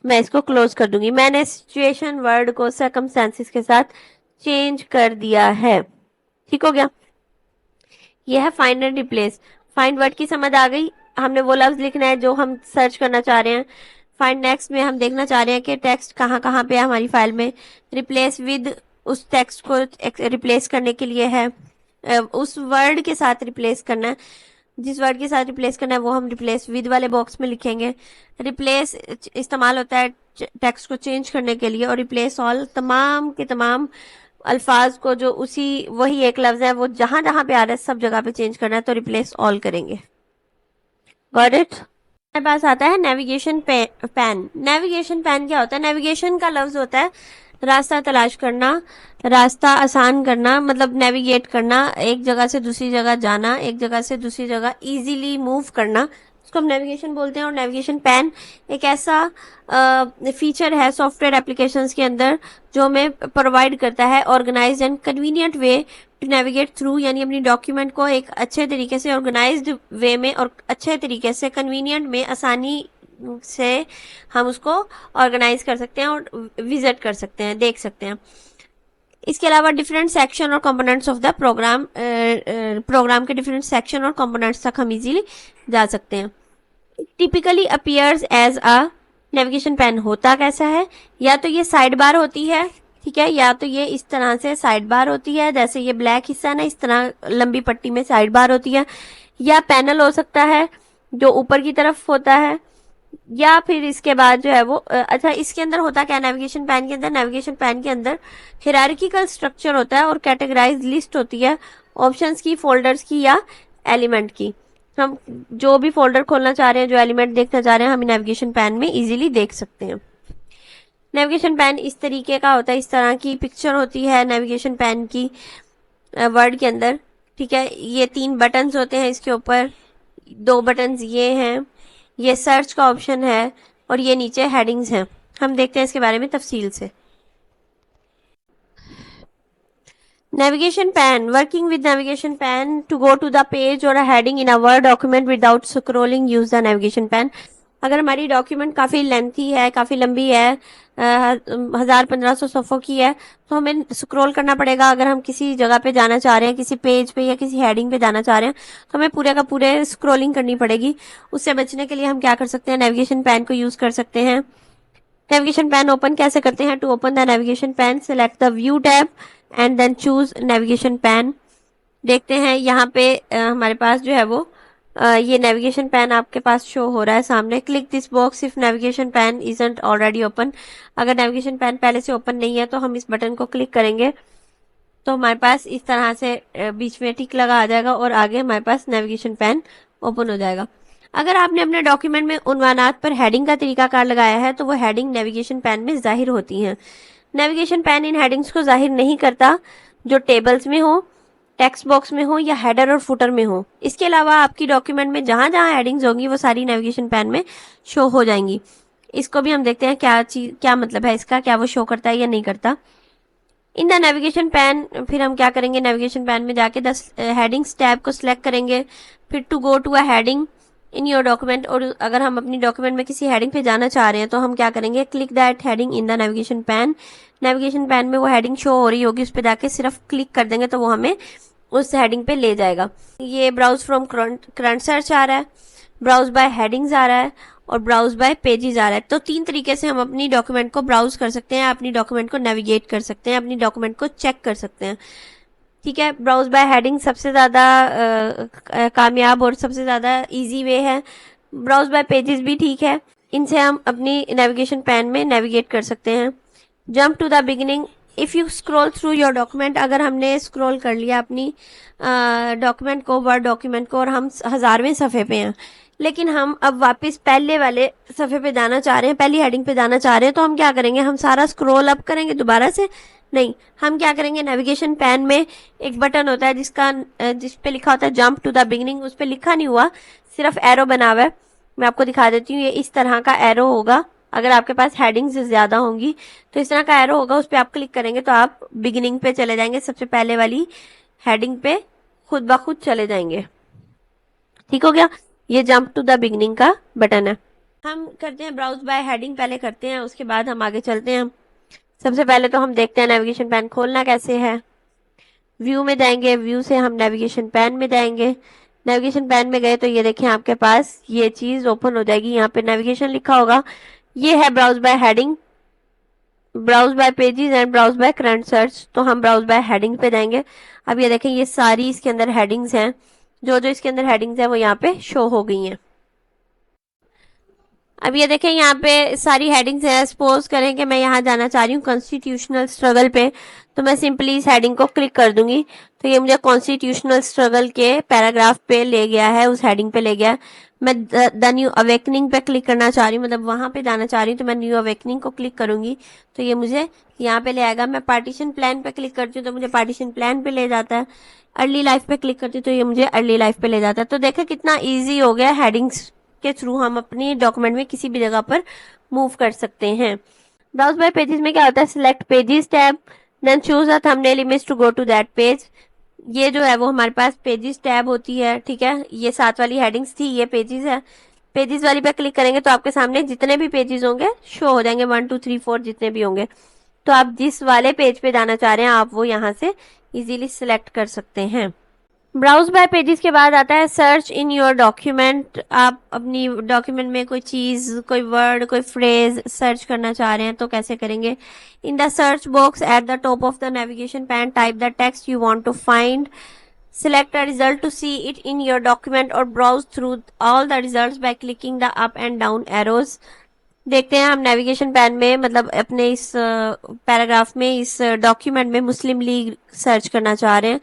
मैं इसको क्लोज कर दूंगी। मैंने सिचुएशन वर्ड को सर्कमस्टांसिस के साथ चेंज कर दिया है। ठीक हो गया। ये है find and replace. Find word की समझ आ गई, हमने वो लफ्ज लिखना है जो हम सर्च करना चाह रहे हैं। फाइंड नेक्स्ट में हम देखना चाह रहे हैं कि टेक्स्ट कहाँ कहाँ पे है हमारी फाइल में। रिप्लेस विद, उस टेक्स्ट को रिप्लेस करने के लिए है, उस वर्ड के साथ रिप्लेस करना है। जिस वर्ड के साथ रिप्लेस करना है वो हम रिप्लेस विद वाले बॉक्स में लिखेंगे। रिप्लेस इस्तेमाल होता है टेक्स्ट को चेंज करने के लिए, और रिप्लेस ऑल तमाम के तमाम अल्फाज को जो उसी वही एक लफ्ज है वो जहां जहां पे आ रहा है सब जगह पे चेंज करना है, तो रिप्लेस ऑल करेंगे। Got it. हमारे पास आता है नेविगेशन पैन। नेविगेशन पैन क्या होता है? नेविगेशन का लफ्ज होता है रास्ता तलाश करना, रास्ता आसान करना, मतलब नेविगेट करना, एक जगह से दूसरी जगह जाना, एक जगह से दूसरी जगह इजीली मूव करना, उसको हम नेविगेशन बोलते हैं। और नेविगेशन पैन एक ऐसा फीचर है सॉफ्टवेयर एप्लीकेशंस के अंदर जो हमें प्रोवाइड करता है organised and convenient way to navigate through, यानी अपनी डॉक्यूमेंट को एक अच्छे तरीके से ऑर्गेनाइज्ड वे में और अच्छे तरीके से कन्वीनियंट में आसानी से हम उसको ऑर्गेनाइज कर सकते हैं और विजिट कर सकते हैं, देख सकते हैं। इसके अलावा डिफरेंट सेक्शन और कंपोनेंट्स ऑफ द प्रोग्राम के डिफरेंट सेक्शन और कंपोनेंट्स तक हम इजीली जा सकते हैं। Typically appears as a navigation pane होता कैसा है? या तो ये साइड बार होती है, ठीक है, या तो ये इस तरह से साइड बार होती है, जैसे ये ब्लैक हिस्सा है ना, इस तरह लंबी पट्टी में साइड बार होती है, या पैनल हो सकता है जो ऊपर की तरफ होता है, या फिर इसके बाद जो है वो अच्छा, इसके अंदर होता क्या नेविगेशन पैन के अंदर? नेविगेशन पैन के अंदर हिरार्किकल स्ट्रक्चर होता है और कैटेगराइज लिस्ट होती है ऑप्शंस की, फोल्डर्स की या एलिमेंट की। हम जो भी फोल्डर खोलना चाह रहे हैं, जो एलिमेंट देखना चाह रहे हैं, हम नेविगेशन पैन में इजीली देख सकते हैं। नेविगेशन पैन इस तरीके का होता है, इस तरह की पिक्चर होती है नेविगेशन पैन की वर्ड के अंदर, ठीक है। ये 3 बटन्स होते हैं इसके ऊपर, 2 बटन्स ये हैं, ये सर्च का ऑप्शन है और ये नीचे हेडिंग्स हैं। हम देखते हैं इसके बारे में तफसील से। Navigation pane, working with navigation pane to go to the page or heading in a word document without scrolling use the navigation pane. अगर हमारी डॉक्यूमेंट काफ़ी लेंथी है, काफ़ी लंबी है, 1000-1500 सफ़ों की है, तो हमें स्क्रॉल करना पड़ेगा। अगर हम किसी जगह पे जाना चाह रहे हैं, किसी पेज पे या किसी हेडिंग पे जाना चाह रहे हैं, तो हमें पूरे का पूरे स्क्रॉलिंग करनी पड़ेगी। उससे बचने के लिए हम क्या कर सकते हैं? नेविगेशन पैन को यूज़ कर सकते हैं। नेविगेशन पैन ओपन कैसे करते हैं? To open the navigation pane select the view tab and then choose navigation pane. देखते हैं यहाँ पे हमारे पास जो है वो ये नेविगेशन पैन आपके पास शो हो रहा है सामने। Click this box if navigation pan isn't already open. अगर नेविगेशन पैन पहले से ओपन नहीं है तो हम इस बटन को क्लिक करेंगे तो हमारे पास इस तरह से बीच में टिक लगा आ जाएगा और आगे हमारे पास नेविगेशन पैन ओपन हो जाएगा। अगर आपने अपने डॉक्यूमेंट में उन्वानात पर हेडिंग का तरीकाकार लगाया है तो वो हेडिंग नेविगेशन पैन में जाहिर होती हैं। नेविगेशन पैन इन हेडिंग्स को जाहिर नहीं करता जो टेबल्स में हो, टेक्स्ट बॉक्स में हो या हेडर और फुटर में हो। इसके अलावा आपकी डॉक्यूमेंट में जहां जहां हेडिंग्स होंगी वो सारी नेविगेशन पैन में शो हो जाएंगी। इसको भी हम देखते हैं क्या चीज, क्या मतलब है इसका, क्या वो शो करता है या नहीं करता। इन द नेविगेशन पैन फिर हम क्या करेंगे? नेविगेशन पैन में जाके 10 हेडिंग्स टैब को सिलेक्ट करेंगे। फिर to go to a heading in your document, और अगर हम अपनी डॉक्यूमेंट में किसी हेडिंग पे जाना चाह रहे हैं तो हम क्या करेंगे? Click that heading in the navigation pan. Navigation pan में वो हेडिंग शो हो रही होगी, उस पर जाके सिर्फ क्लिक कर देंगे तो वो हमें उस हेडिंग पे ले जाएगा। ये ब्राउज फ्रॉम करंट सर्च आ रहा है, ब्राउज बाय हेडिंग्स आ रहा है और ब्राउज बाय पेजेस आ रहा है। तो 3 तरीके से हम अपनी डॉक्यूमेंट को ब्राउज कर सकते हैं, अपनी डॉक्यूमेंट को नेविगेट कर सकते हैं, अपनी डॉक्यूमेंट को चेक कर सकते हैं, ठीक है। ब्राउज बाय हेडिंग सबसे ज़्यादा कामयाब और सबसे ज़्यादा इजी वे है। ब्राउज बाय पेजेस भी ठीक है, इनसे हम अपनी नेविगेशन पैन में नेविगेट कर सकते हैं। Jump to the beginning, if you scroll through your document, अगर हमने स्क्रॉल कर लिया अपनी डॉक्यूमेंट को, वर्ड डॉक्यूमेंट को, और हम 1000वें सफ़े पे हैं, लेकिन हम अब वापस पहले वाले सफ़े पे जाना चाह रहे हैं, पहली हेडिंग पे जाना चाह रहे हैं, तो हम क्या करेंगे? हम सारा स्क्रॉल अप करेंगे दोबारा से? नहीं, हम क्या करेंगे? नेविगेशन पैन में एक बटन होता है जिस पे लिखा होता है जंप टू द बिगिनिंग। उस पर लिखा नहीं हुआ, सिर्फ एरो बना हुआ है। मैं आपको दिखा देती हूँ, ये इस तरह का एरो होगा। अगर आपके पास हेडिंग्स ज़्यादा होंगी तो इस तरह का एरो होगा, उस पर आप क्लिक करेंगे तो आप बिगिनिंग पे चले जाएंगे, सबसे पहले वाली हेडिंग पे खुद ब खुद चले जाएंगे। ठीक हो गया? ये जंप टू द बिगिनिंग का बटन है। हम करते हैं ब्राउज बाय हेडिंग, पहले करते हैं, उसके बाद हम आगे चलते हैं। सबसे पहले तो हम देखते हैं नेविगेशन पैन खोलना कैसे है। व्यू में जाएंगे, व्यू से हम नेविगेशन पैन में जाएंगे। नेविगेशन पैन में गए तो ये देखें आपके पास ये चीज ओपन हो जाएगी, यहाँ पे नेविगेशन लिखा होगा। ये है browse by heading, browse by pages and browse by current search, तो हम ब्राउज बाय हेडिंग पे जाएंगे। अब ये देखें ये सारी इसके अंदर हेडिंग्स हैं, जो जो इसके अंदर हेडिंग्स हैं वो यहाँ पे शो हो गई हैं। अब ये देखें यहाँ पे सारी हेडिंग्स हैं। सपोज करें कि मैं यहाँ जाना चाह रही हूँ कॉन्स्टिट्यूशनल स्ट्रगल पे, तो मैं सिंपली इस हेडिंग को क्लिक कर दूंगी तो ये मुझे कॉन्स्टिट्यूशनल स्ट्रगल के पैराग्राफ पे ले गया है, उस हेडिंग पे ले गया। मैं द न्यू अवेकनिंग पे क्लिक करना चाह रही हूँ, मतलब वहां पे जाना चाह रही हूँ, तो मैं न्यू अवेकनिंग को क्लिक करूंगी तो ये मुझे यहाँ पे ले आएगा। मैं पार्टीशन प्लान पे क्लिक करती हूँ तो मुझे पार्टीशन प्लान पे ले जाता है। अर्ली लाइफ पे क्लिक करती हूँ तो ये मुझे अर्ली लाइफ पे ले जाता है। तो देखो कितना ईजी हो गया, हेडिंग्स के थ्रू हम अपनी डॉक्यूमेंट में किसी भी जगह पर मूव कर सकते हैं। ब्राउज बाय पेजेस में क्या होता है, select pages tab, then choose a thumbnail image to go to that page. ये जो है वो हमारे पास पेजेस टैब होती है, ठीक है। ये 7 वाली हेडिंग्स थी, ये पेजेस है। पेजेस वाली पे क्लिक करेंगे तो आपके सामने जितने भी पेजेस होंगे शो हो जाएंगे, 1 2 3 4 जितने भी होंगे। तो आप जिस वाले पेज पे जाना चाह रहे हैं आप वो यहाँ से इजीली सिलेक्ट कर सकते हैं। ब्राउज बाय पेजेस के बाद आता है सर्च इन योर डॉक्यूमेंट। आप अपनी डॉक्यूमेंट में कोई चीज, कोई वर्ड, कोई फ्रेज सर्च करना चाह रहे हैं तो कैसे करेंगे। In the search box at the top of the navigation pane type the text you want to find, select a result to see it in your document or browse through all the results by clicking the up and down arrows। देखते हैं हम navigation pan में, मतलब अपने इस paragraph में, इस document में मुस्लिम लीग सर्च करना चाह रहे हैं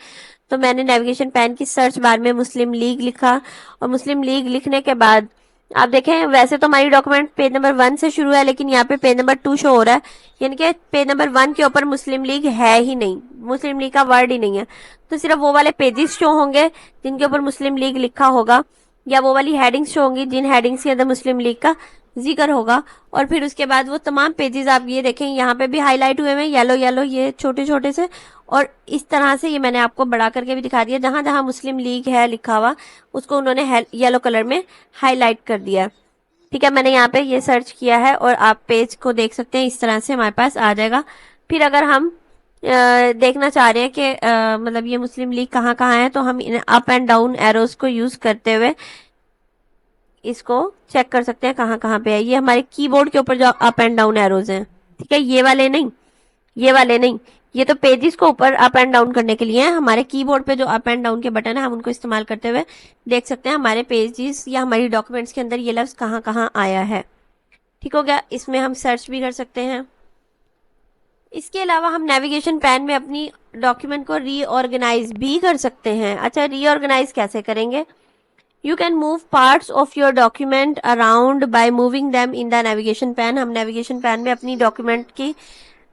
तो मैंने नेविगेशन पैन की सर्च बार में मुस्लिम लीग लिखा और मुस्लिम लीग लिखने के बाद आप देखें वैसे तो हमारी डॉक्यूमेंट पेज नंबर 1 से शुरू है, लेकिन यहाँ पे पेज नंबर 2 शो हो रहा है, यानी कि पेज नंबर 1 के ऊपर मुस्लिम लीग है ही नहीं, मुस्लिम लीग का वर्ड ही नहीं है। तो सिर्फ वो वाले पेजेस शो होंगे जिनके ऊपर मुस्लिम लीग लिखा होगा, या वो वाली हेडिंग्स शो होंगी जिन हेडिंग्स के अंदर मुस्लिम लीग का जिक्र होगा। और फिर उसके बाद वो तमाम पेजेस आप ये देखें यहाँ पे भी हाईलाइट हुए हैं येलो येलो, ये छोटे छोटे से, और इस तरह से ये मैंने आपको बड़ा करके भी दिखा दिया, जहां जहां मुस्लिम लीग है लिखा हुआ उसको उन्होंने येलो कलर में हाईलाइट कर दिया है। ठीक है, मैंने यहाँ पे ये सर्च किया है और आप पेज को देख सकते हैं, इस तरह से हमारे पास आ जाएगा। फिर अगर हम देखना चाह रहे हैं कि मतलब ये मुस्लिम लीग कहाँ कहाँ है, तो हम in up and down arrows को यूज करते हुए इसको चेक कर सकते हैं कहाँ कहाँ पे है। ये हमारे कीबोर्ड के ऊपर जो अप एंड डाउन एरोज हैं, ठीक है, ये वाले नहीं, ये वाले नहीं, ये तो पेजेस को ऊपर अप एंड डाउन करने के लिए है। हमारे कीबोर्ड पे जो अप एंड डाउन के बटन है हम उनको इस्तेमाल करते हुए देख सकते हैं हमारे पेजेस या हमारी डॉक्यूमेंट्स के अंदर ये लफ्ज कहाँ कहाँ आया है। ठीक हो गया, इसमें हम सर्च भी कर सकते हैं। इसके अलावा हम नेविगेशन पैन में अपनी डॉक्यूमेंट को रीऑर्गेनाइज भी कर सकते हैं। अच्छा, रीऑर्गेनाइज कैसे करेंगे। You can move parts of your document around by moving them in the navigation pan। हम navigation pan में अपनी document की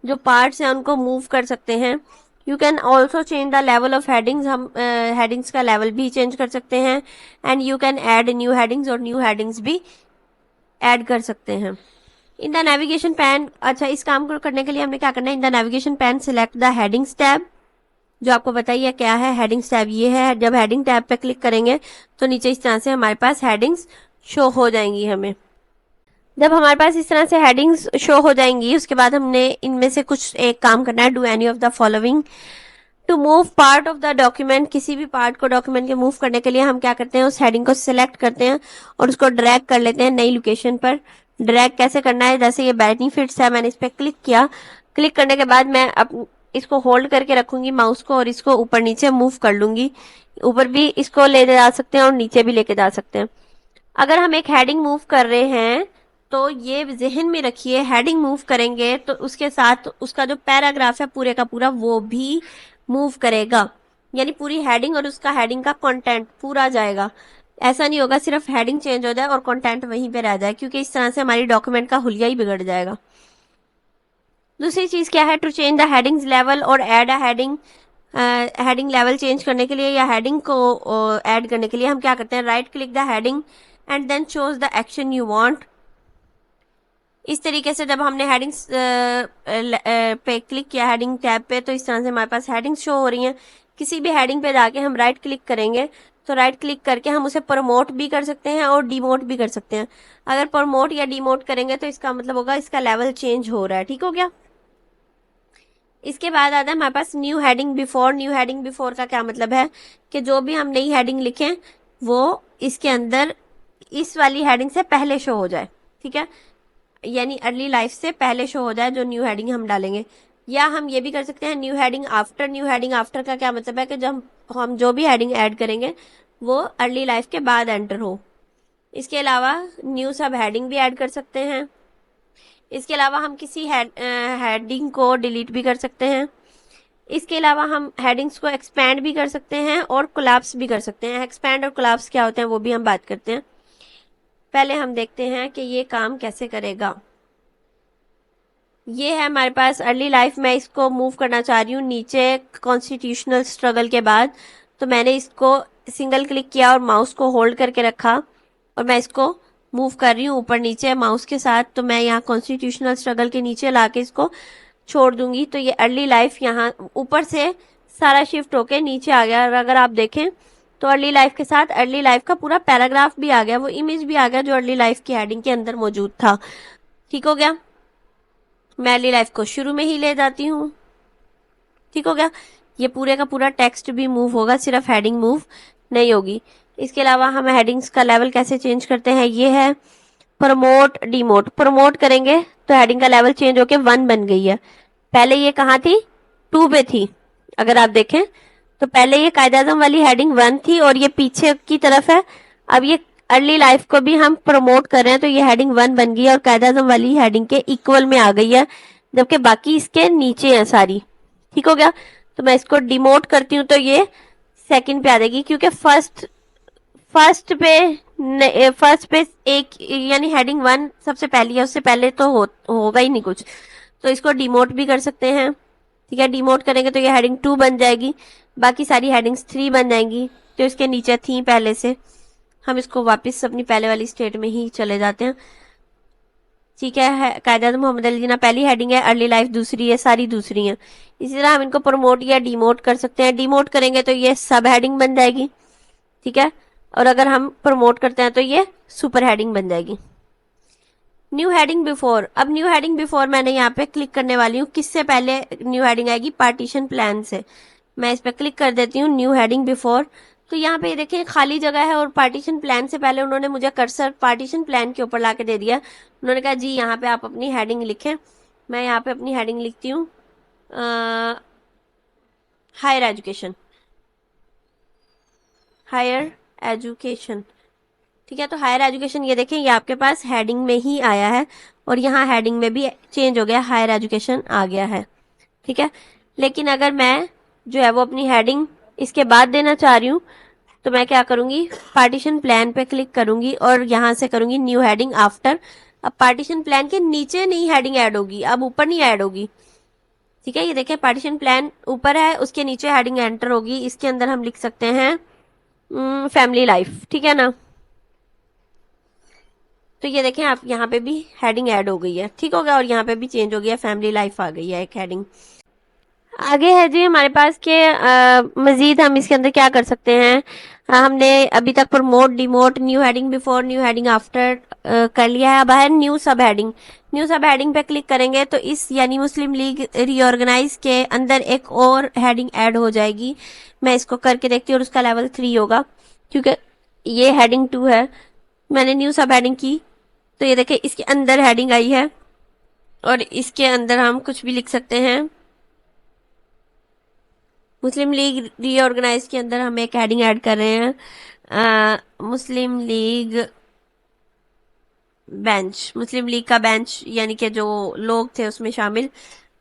जो parts हैं उनको move कर सकते हैं। You can also change the level of headings। हम headings का level भी change कर सकते हैं। And you can add new headings और new headings भी add कर सकते हैं। In the navigation pan, अच्छा इस काम को करने के लिए हमने क्या करना है, in the navigation pan select the headings tab। जो आपको बताइए क्या है हेडिंग्स टैब, ये है। जब हेडिंग टैब पे क्लिक करेंगे तो नीचे इस तरह से हमारे पास हेडिंग्स शो हो जाएंगी। हमें जब हमारे पास इस तरह से हेडिंग्स शो हो जाएंगी उसके बाद हमने इनमें से कुछ एक काम करना है, do any of the following to move part of the document. किसी भी पार्ट को डॉक्यूमेंट के मूव करने के लिए हम क्या करते हैं, उस हेडिंग को सिलेक्ट करते हैं और उसको ड्रैग कर लेते हैं नई लोकेशन पर। ड्रैग कैसे करना है, जैसे ये बेनिफिट्स है, मैंने इस पर क्लिक किया, क्लिक करने के बाद मैं इसको होल्ड करके रखूंगी माउस को और इसको ऊपर नीचे मूव कर लूंगी। ऊपर भी इसको ले जा सकते हैं और नीचे भी लेके जा सकते हैं। अगर हम एक हेडिंग मूव कर रहे हैं तो ये जहन में रखिए, हेडिंग मूव करेंगे तो उसके साथ उसका जो पैराग्राफ है पूरे का पूरा वो भी मूव करेगा, यानी पूरी हेडिंग और उसका हेडिंग का कंटेंट पूरा जाएगा। ऐसा नहीं होगा सिर्फ हेडिंग चेंज हो जाए और कंटेंट वहीं पे रह जाए, क्योंकि इस तरह से हमारी डॉक्यूमेंट का हुलिया ही बिगड़ जाएगा। दूसरी चीज क्या है, to change the headings level और add a heading. Heading level change करने के लिए या हेडिंग को ऐड करने के लिए हम क्या करते हैं, right click the heading and then choose the action you want. इस तरीके से जब हमने हेडिंग्स पे क्लिक किया हेडिंग टैब पे, तो इस तरह से हमारे पास हेडिंग्स शो हो रही हैं। किसी भी हेडिंग पे जाके हम राइट क्लिक करेंगे तो राइट क्लिक करके हम उसे प्रमोट भी कर सकते हैं और डिमोट भी कर सकते हैं। अगर प्रमोट या डिमोट करेंगे तो इसका मतलब होगा इसका लेवल चेंज हो रहा है। ठीक हो गया। इसके बाद आता है हमारे पास new heading before. New heading before का क्या मतलब है कि जो भी हम नई हेडिंग लिखें वो इसके अंदर इस वाली हेडिंग से पहले शो हो जाए, ठीक है, यानी अर्ली लाइफ से पहले शो हो जाए जो न्यू हेडिंग हम डालेंगे। या हम ये भी कर सकते हैं new heading after. New heading after का क्या मतलब है कि जब हम जो भी हेडिंग ऐड करेंगे वो अर्ली लाइफ के बाद एंटर हो। इसके अलावा न्यू सब हेडिंग भी ऐड कर सकते हैं। इसके अलावा हम किसी हेडिंग को डिलीट भी कर सकते हैं। इसके अलावा हम हेडिंग्स को एक्सपैंड भी कर सकते हैं और कोलैप्स भी कर सकते हैं। एक्सपैंड और कोलैप्स क्या होते हैं वो भी हम बात करते हैं। पहले हम देखते हैं कि ये काम कैसे करेगा। ये है हमारे पास अर्ली लाइफ। मैं इसको मूव करना चाह रही हूँ नीचे कॉन्स्टिट्यूशनल स्ट्रगल के बाद, तो मैंने इसको सिंगल क्लिक किया और माउस को होल्ड करके रखा और मैं इसको मूव कर रही हूँ ऊपर नीचे माउस के साथ। तो मैं यहाँ कॉन्स्टिट्यूशनल स्ट्रगल के नीचे लाके इसको छोड़ दूंगी तो ये अर्ली लाइफ यहाँ ऊपर से सारा शिफ्ट होके नीचे आ गया। और अगर आप देखें तो अर्ली लाइफ के साथ अर्ली लाइफ का पूरा पैराग्राफ भी आ गया, वो इमेज भी आ गया जो अर्ली लाइफ की हेडिंग के अंदर मौजूद था। ठीक हो गया। मैं अर्ली लाइफ को शुरू में ही ले जाती हूँ। ठीक हो गया। ये पूरे का पूरा टेक्स्ट भी मूव होगा, सिर्फ हेडिंग मूव नहीं होगी। इसके अलावा हम हेडिंग्स का लेवल कैसे चेंज करते हैं, ये है प्रमोट डिमोट। प्रमोट करेंगे तो हेडिंग का लेवल चेंज होके 1 बन गई है। पहले ये कहाँ थी, 2 पे थी। अगर आप देखें तो पहले ये कायदे आज़म वाली हेडिंग 1 थी और ये पीछे की तरफ है। अब ये अर्ली लाइफ को भी हम प्रमोट कर रहे हैं तो ये हेडिंग 1 बन गई है और कायदे आज़म वाली हेडिंग के इक्वल में आ गई है, जबकि बाकी इसके नीचे है सारी। ठीक हो गया। तो मैं इसको डिमोट करती हूँ तो ये सेकंड पे आ जाएगी, क्योंकि फर्स्ट पे एक यानी हेडिंग 1 सबसे पहली है, उससे पहले तो होगा ही नहीं कुछ। तो इसको डिमोट भी कर सकते हैं। ठीक है, डिमोट करेंगे तो ये हेडिंग 2 बन जाएगी, बाकी सारी हेडिंग्स 3 बन जाएंगी जो इसके नीचे थी पहले से। हम इसको वापस अपनी पहले वाली स्टेट में ही चले जाते हैं। ठीक है, कायदे आज़म मोहम्मद अली जिन्ना पहली हेडिंग है, अर्ली लाइफ दूसरी है, सारी दूसरी है। इसी तरह हम इनको प्रमोट या डिमोट कर सकते हैं। डिमोट करेंगे तो ये सब हेडिंग बन जाएगी। ठीक है, और अगर हम प्रमोट करते हैं तो ये सुपर हेडिंग बन जाएगी। New heading before. अब न्यू हेडिंग बिफोर मैंने यहाँ पे क्लिक करने वाली हूँ। किससे पहले न्यू हेडिंग आएगी, पार्टीशन प्लान से। मैं इस पर क्लिक कर देती हूँ न्यू हेडिंग बिफोर। तो यहाँ पे देखें खाली जगह है और पार्टीशन प्लान से पहले उन्होंने मुझे कर्सर पार्टीशन प्लान के ऊपर लाके दे दिया। उन्होंने कहा जी यहाँ पे आप अपनी हेडिंग लिखें। मैं यहाँ पे अपनी हेडिंग लिखती हूँ हायर एजुकेशन। Higher education. ठीक है, तो हायर एजुकेशन ये देखें ये आपके पास हेडिंग में ही आया है और यहाँ हेडिंग में भी चेंज हो गया, हायर एजुकेशन आ गया है। ठीक है, लेकिन अगर मैं जो है वो अपनी हेडिंग इसके बाद देना चाह रही हूँ तो मैं क्या करूंगी, पार्टीशन प्लान पे क्लिक करूंगी और यहाँ से करूंगी न्यू हेडिंग आफ्टर। अब पार्टीशन प्लान के नीचे नहीं हेडिंग ऐड होगी, अब ऊपर नहीं ऐड होगी। ठीक है, ये देखें पार्टीशन प्लान ऊपर है, उसके नीचे हेडिंग एंटर होगी। इसके अंदर हम लिख सकते हैं फैमिली लाइफ। ठीक है ना, तो ये देखें आप यहाँ पे भी हेडिंग ऐड हो गई है। ठीक हो गया, और यहाँ पे भी चेंज हो गया, फैमिली लाइफ आ गई है एक हेडिंग। आगे है जी हमारे पास के मजीद हम इसके अंदर क्या कर सकते हैं। हमने अभी तक promote demote new heading before new heading after कर लिया है। अब है न्यू सब हेडिंग। न्यू सब हेडिंग पे क्लिक करेंगे तो इस यानी मुस्लिम लीग रीऑर्गेनाइज के अंदर एक और हेडिंग ऐड हो जाएगी। मैं इसको करके देखती हूँ और उसका लेवल 3 होगा, क्योंकि ये हेडिंग 2 है। मैंने न्यू सब हेडिंग की तो ये देखें इसके अंदर हेडिंग आई है और इसके अंदर हम कुछ भी लिख सकते हैं। मुस्लिम लीग रीऑर्गेनाइज के अंदर हम एक हेडिंग ऐड कर रहे हैं मुस्लिम लीग बेंच। मुस्लिम लीग का बेंच यानी कि जो लोग थे उसमें शामिल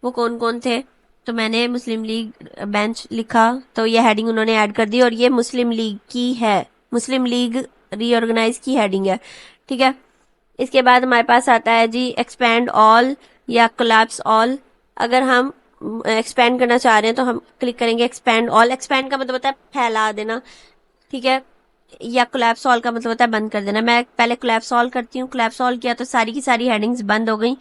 वो कौन कौन थे, तो मैंने मुस्लिम लीग बेंच लिखा तो ये हेडिंग उन्होंने ऐड कर दी और ये मुस्लिम लीग की है, मुस्लिम लीग रीऑर्गेनाइज की हेडिंग है। ठीक है, इसके बाद हमारे पास आता है जी एक्सपैंड ऑल या कोलैप्स ऑल। अगर हम एक्सपैंड करना चाह रहे हैं तो हम क्लिक करेंगे एक्सपैंड ऑल। एक्सपैंड का मतलब होता है फैला देना। ठीक है, या कोलैप्स ऑल का मतलब होता है बंद कर देना। मैं पहले कोलैप्स ऑल करती हूँ। कोलैप्स ऑल किया तो सारी की सारी हेडिंग्स बंद हो गई।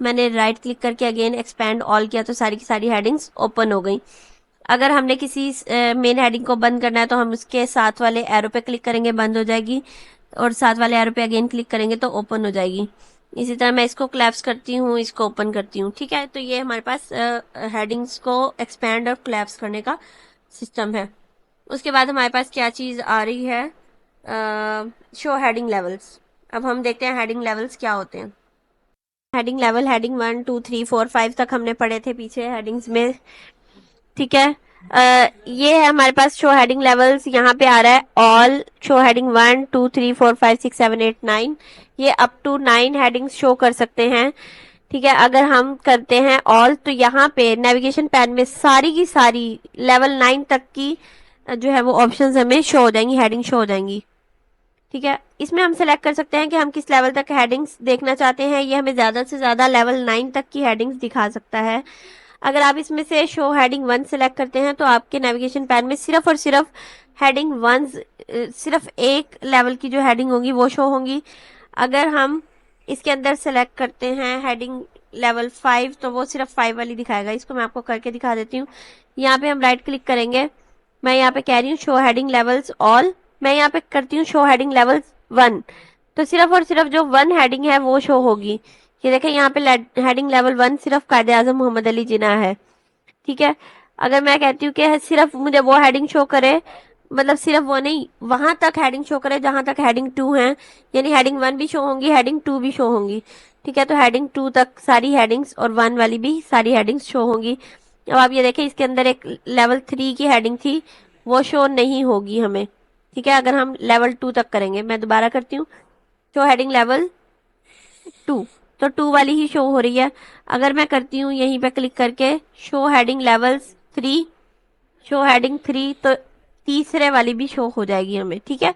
मैंने राइट क्लिक करके अगेन एक्सपैंड ऑल किया तो सारी की सारी हेडिंग्स ओपन हो गई। अगर हमने किसी मेन हेडिंग को बंद करना है तो हम उसके साथ वाले एरो पे क्लिक करेंगे, बंद हो जाएगी, और साथ वाले एरो पे अगेन क्लिक करेंगे तो ओपन हो जाएगी। इसी तरह मैं इसको क्लैप्स करती हूँ, इसको ओपन करती हूँ। ठीक है, तो ये हमारे पास हेडिंग्स को एक्सपैंड और क्लैप्स करने का सिस्टम है। उसके बाद हमारे पास क्या चीज़ आ रही है, शो हेडिंग लेवल्स। अब हम देखते हैं हेडिंग लेवल्स क्या होते हैं। हेडिंग लेवल, हेडिंग 1 2 3 4 5 तक हमने पढ़े थे पीछे हेडिंग्स में। ठीक है, ये है हमारे पास शो हेडिंग लेवल्स। यहाँ पे आ रहा है ऑल शो हेडिंग 1 2 3 4 5 6 7 8 9। ये अप टू 9 हेडिंग्स शो कर सकते हैं। ठीक है, अगर हम करते हैं ऑल तो यहाँ पे नेविगेशन पैन में सारी की सारी लेवल 9 तक की जो है वो ऑप्शंस हमें शो हो जाएंगी, हेडिंग शो हो जाएंगी। ठीक है, इसमें हम सेलेक्ट कर सकते हैं कि हम किस लेवल तक हेडिंग्स देखना चाहते हैं। ये हमें ज़्यादा से ज़्यादा लेवल 9 तक की हेडिंग्स दिखा सकता है। अगर आप इसमें से शो हेडिंग 1 सेलेक्ट करते हैं तो आपके नेविगेशन पैन में सिर्फ और सिर्फ हेडिंग 1, सिर्फ एक लेवल की जो हेडिंग होंगी वो शो होंगी। अगर हम इसके अंदर सेलेक्ट करते हैं हेडिंग लेवल 5 तो वो सिर्फ 5 वाली दिखाएगा। इसको मैं आपको करके दिखा देती हूँ। यहाँ पे हम राइट क्लिक करेंगे, मैं यहाँ पे कह रही हूँ शो हेडिंग लेवल्स ऑल, मैं यहाँ पे करती हूँ शो हेडिंग लेवल 1, तो सिर्फ और सिर्फ जो 1 हेडिंग है वो शो होगी। ये देखें यहाँ पे हेडिंग लेवल 1 सिर्फ कायदे आजम मोहम्मद अली जिन्ना है। ठीक है, अगर मैं कहती हूँ कि सिर्फ मुझे वो हेडिंग शो करे, मतलब सिर्फ वो नहीं, वहां तक हेडिंग शो करे जहां तक हेडिंग 2 है, यानी हेडिंग 1 भी शो होंगी, हेडिंग 2 भी शो होंगी। ठीक है, तो हेडिंग 2 तक सारी हेडिंग्स और 1 वाली भी सारी हेडिंग्स शो होंगी। अब आप ये देखें, इसके अंदर एक लेवल 3 की हेडिंग थी, वो शो नहीं होगी हमें। ठीक है, अगर हम लेवल 2 तक करेंगे, मैं दोबारा करती हूँ, शो हेडिंग लेवल 2, तो 2 वाली ही शो हो रही है। अगर मैं करती हूँ यहीं पे क्लिक करके show heading level 3, show heading 3, तो तीसरे वाली भी शो हो जाएगी हमें। ठीक है,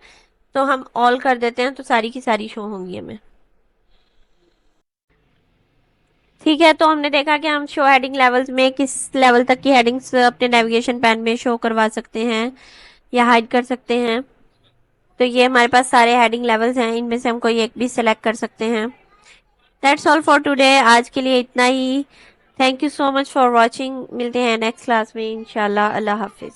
तो हम ऑल कर देते हैं तो सारी की सारी शो होंगी हमें। ठीक है, तो हमने देखा कि हम शो हेडिंग लेवल्स में किस लेवल तक की हेडिंग्स अपने नेविगेशन पैन में शो करवा सकते हैं या हाइड कर सकते हैं। तो ये हमारे पास सारे हेडिंग लेवल्स हैं, इनमें से हम कोई एक भी सिलेक्ट कर सकते हैं। दैट्स ऑल फॉर टुडे, आज के लिए इतना ही। Thank you so much for watching, मिलते हैं नेक्स्ट क्लास में इंशाल्लाह। अल्लाह हाफिज।